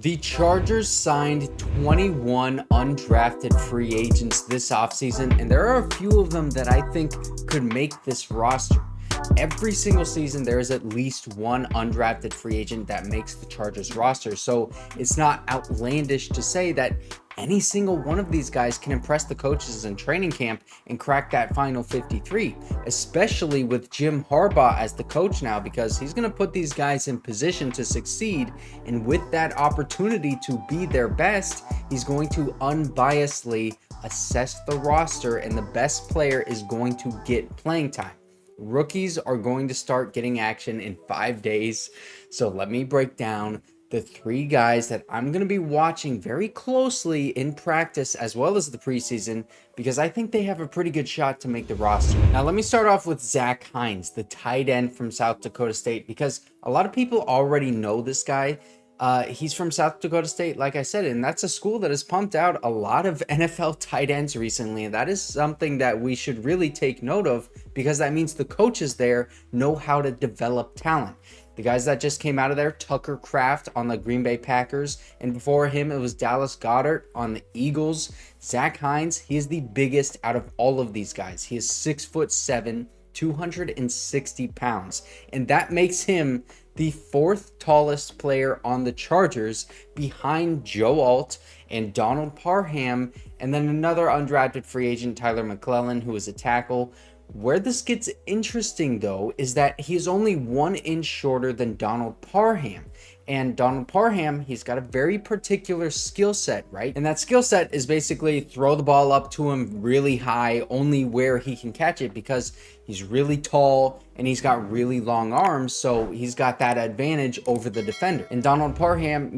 The Chargers signed 21 undrafted free agents this offseason, and there are a few of them that I think could make this roster. Every single season, there is at least one undrafted free agent that makes the Chargers roster, so it's not outlandish to say that any single one of these guys can impress the coaches in training camp and crack that final 53, especially with Jim Harbaugh as the coach now, because he's going to put these guys in position to succeed. And with that opportunity to be their best, he's going to unbiasedly assess the roster, and the best player is going to get playing time. Rookies are going to start getting action in 5 days. So let me break down the three guys that I'm going to be watching very closely in practice as well as the preseason, because I think they have a pretty good shot to make the roster. Now, let me start off with Zach Heins, the tight end from South Dakota State, because a lot of people already know this guy. He's from South Dakota State, like I said, and that's a school that has pumped out a lot of NFL tight ends recently. And that is something that we should really take note of, because that means the coaches there know how to develop talent. The guys that just came out of there, Tucker Kraft on the Green Bay Packers, and before him, it was Dallas Goedert on the Eagles. Zach Heins, he is the biggest out of all of these guys. He is 6'7", 260 pounds, and that makes him the fourth tallest player on the Chargers, behind Joe Alt and Donald Parham, and then another undrafted free agent, Tyler McClellan, who is a tackle. Where this gets interesting, though, is that he's only 1 inch shorter than Donald Parham. And Donald Parham, he's got a very particular skill set, right? And that skill set is basically throw the ball up to him really high, only where he can catch it, because he's really tall and he's got really long arms. So he's got that advantage over the defender. And Donald Parham,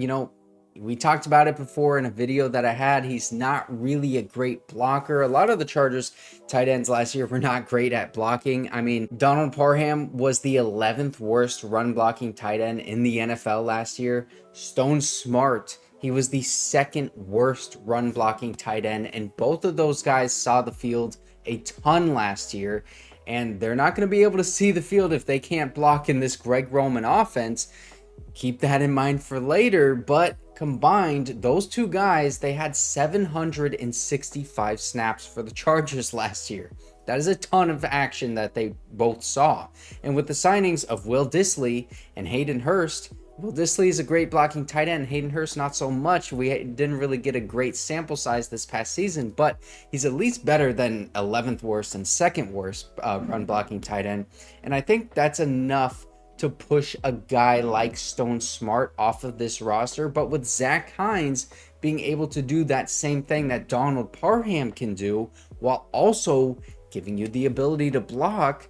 we talked about it before in a video that I had. He's not really a great blocker. A lot of the Chargers tight ends last year were not great at blocking. I mean, Donald Parham was the 11th worst run blocking tight end in the NFL last year. Stone Smart, he was the 2nd worst run blocking tight end. And both of those guys saw the field a ton last year. And they're not going to be able to see the field if they can't block in this Greg Roman offense. Keep that in mind for later, but combined, those two guys, they had 765 snaps for the Chargers last year. That is a ton of action that they both saw. And with the signings of Will Dissly and Hayden Hurst, Will Dissly is a great blocking tight end. Hayden Hurst, not so much. We didn't really get a great sample size this past season, but he's at least better than 11th worst and 2nd worst run blocking tight end. And I think that's enough to push a guy like Stone Smart off of this roster. But with Zach Heins being able to do that same thing that Donald Parham can do, while also giving you the ability to block,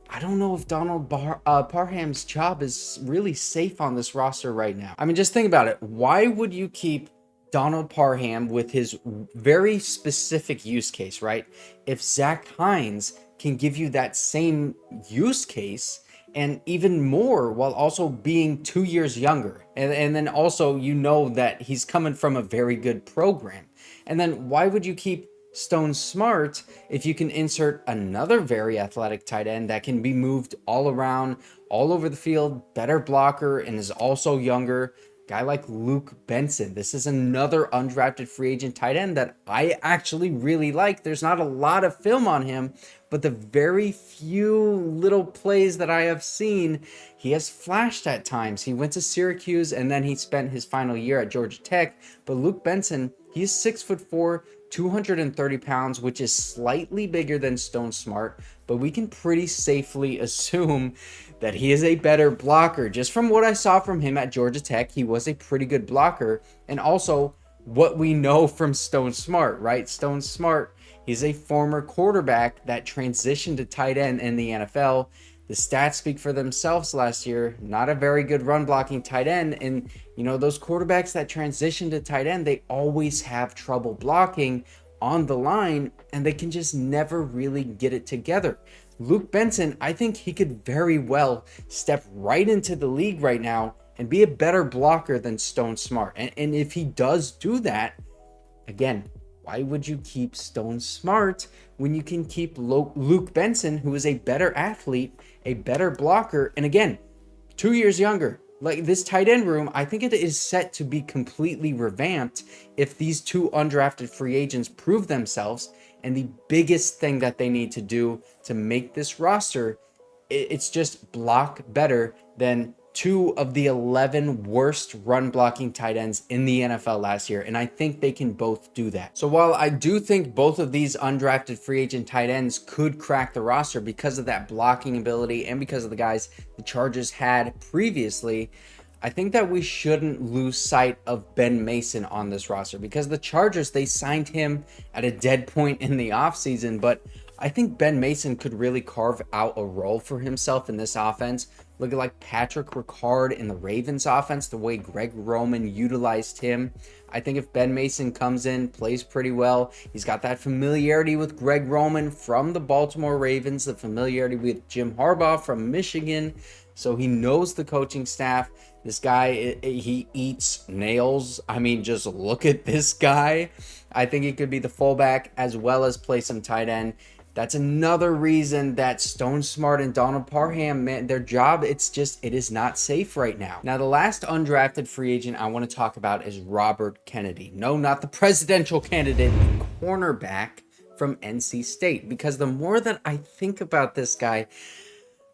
I don't know if Donald Parham's job is really safe on this roster right now. I mean, just think about it. Why would you keep Donald Parham with his very specific use case, right? If Zach Heins can give you that same use case and even more, while also being 2 years younger. And then also, that he's coming from a very good program. And then why would you keep Stone Smart if you can insert another very athletic tight end that can be moved all around, all over the field, better blocker, and is also younger? Guy like Luke Benson. This is another undrafted free agent tight end that I actually really like. There's not a lot of film on him, but the very few little plays that I have seen, he has flashed at times. He went to Syracuse and then he spent his final year at Georgia Tech. But Luke Benson, he's 6'4", 230 pounds, which is slightly bigger than Stone Smart, but we can pretty safely assume that he is a better blocker. Just from what I saw from him at Georgia Tech, he was a pretty good blocker. And also what we know from Stone Smart, right? Stone Smart, he's a former quarterback that transitioned to tight end in the NFL. The stats speak for themselves last year. Not a very good run blocking tight end. And, those quarterbacks that transition to tight end, they always have trouble blocking on the line, and they can just never really get it together. Luke Benson, I think he could very well step right into the league right now and be a better blocker than Stone Smart. And if he does do that, again, why would you keep Stone Smart when you can keep Luke Benson, who is a better athlete, a better blocker, and again, 2 years younger? Like, this tight end room, I think it is set to be completely revamped if these two undrafted free agents prove themselves. And the biggest thing that they need to do to make this roster, it's just block better than two of the 11 worst run blocking tight ends in the NFL last year. And I think they can both do that. So while I do think both of these undrafted free agent tight ends could crack the roster because of that blocking ability and because of the guys the Chargers had previously, I think that we shouldn't lose sight of Ben Mason on this roster, because the Chargers, they signed him at a dead point in the offseason, but I think Ben Mason could really carve out a role for himself in this offense. Look at like Patrick Ricard in the Ravens offense, the way Greg Roman utilized him. I think if Ben Mason comes in, plays pretty well, he's got that familiarity with Greg Roman from the Baltimore Ravens, the familiarity with Jim Harbaugh from Michigan, so he knows the coaching staff. This guy, he eats nails. I mean, just look at this guy. I think he could be the fullback as well as play some tight end. That's another reason that Stone Smart and Donald Parham, man, their job, it is not safe right now. Now, the last undrafted free agent I want to talk about is Robert Kennedy. No, not the presidential candidate, the cornerback from NC State. Because the more that I think about this guy,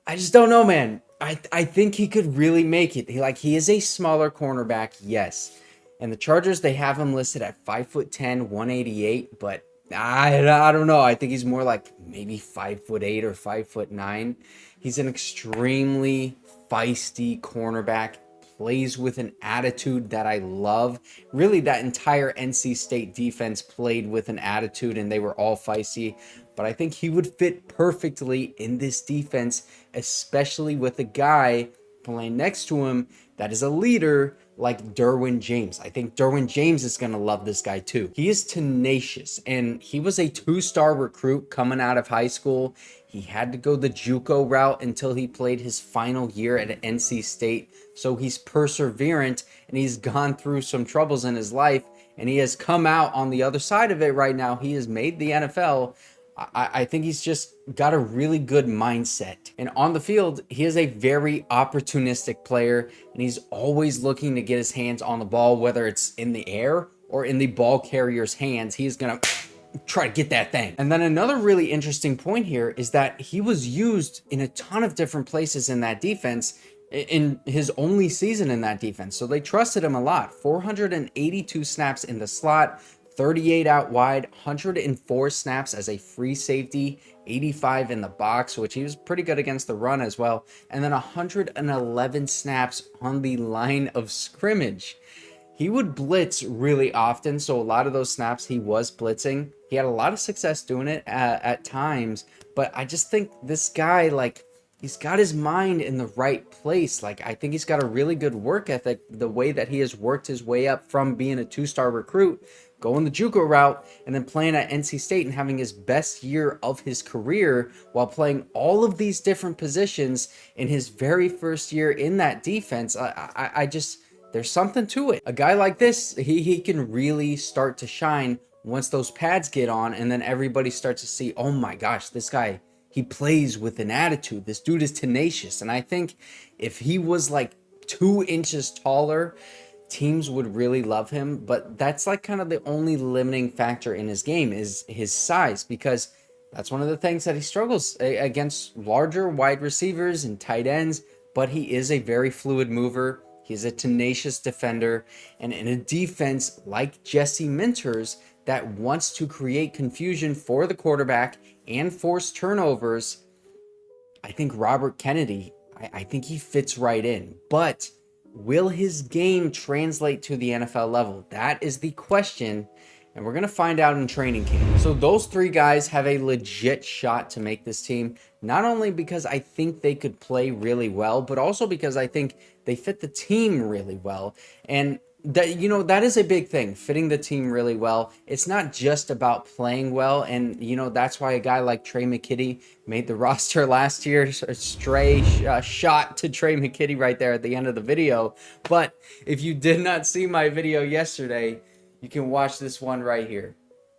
I just don't know, man. I think he could really make it. He is a smaller cornerback, yes. And the Chargers, they have him listed at 5'10", 188, but I don't know. I think he's more like maybe 5'8" or 5'9". He's an extremely feisty cornerback, plays with an attitude that I love. Really, that entire NC State defense played with an attitude, and they were all feisty. But I think he would fit perfectly in this defense, especially with a guy playing next to him that is a leader like Derwin James. I think Derwin James is going to love this guy too. He is tenacious, and he was a 2-star recruit coming out of high school. He had to go the JUCO route until he played his final year at NC State. So he's perseverant, and he's gone through some troubles in his life, and he has come out on the other side of it right now. He has made the NFL. I think he's just got a really good mindset. And on the field, he is a very opportunistic player, and he's always looking to get his hands on the ball, whether it's in the air or in the ball carrier's hands. He's going to try to get that thing. And then another really interesting point here is that he was used in a ton of different places in that defense in his only season in that defense. So they trusted him a lot. 482 snaps in the slot, 38 out wide, 104 snaps as a free safety, 85 in the box, which he was pretty good against the run as well, and then 111 snaps on the line of scrimmage. He would blitz really often, so a lot of those snaps he was blitzing. He had a lot of success doing it at times, but I just think this guy, he's got his mind in the right place. I think he's got a really good work ethic, the way that he has worked his way up from being a 2-star recruit, going the JUCO route, and then playing at NC State and having his best year of his career while playing all of these different positions in his very first year in that defense. I just, there's something to it. A guy like this, he can really start to shine once those pads get on, and then everybody starts to see, oh my gosh, this guy, he plays with an attitude. This dude is tenacious. And I think if he was 2 inches taller, teams would really love him. But that's kind of the only limiting factor in his game is his size, because that's one of the things that he struggles against larger wide receivers and tight ends. But he is a very fluid mover. He's a tenacious defender. And in a defense like Jesse Minter's that wants to create confusion for the quarterback and force turnovers, I think Robert Kennedy, I think he fits right in. But will his game translate to the NFL level? That is the question, and we're going to find out in training camp. So those 3 guys have a legit shot to make this team, not only because I think they could play really well, but also because I think they fit the team really well. And that, that is a big thing, fitting the team really well. It's not just about playing well, and that's why a guy like Tre McKitty made the roster last year. A stray shot to Tre McKitty right there at the end of the video. But if you did not see my video yesterday, you can watch this one right here.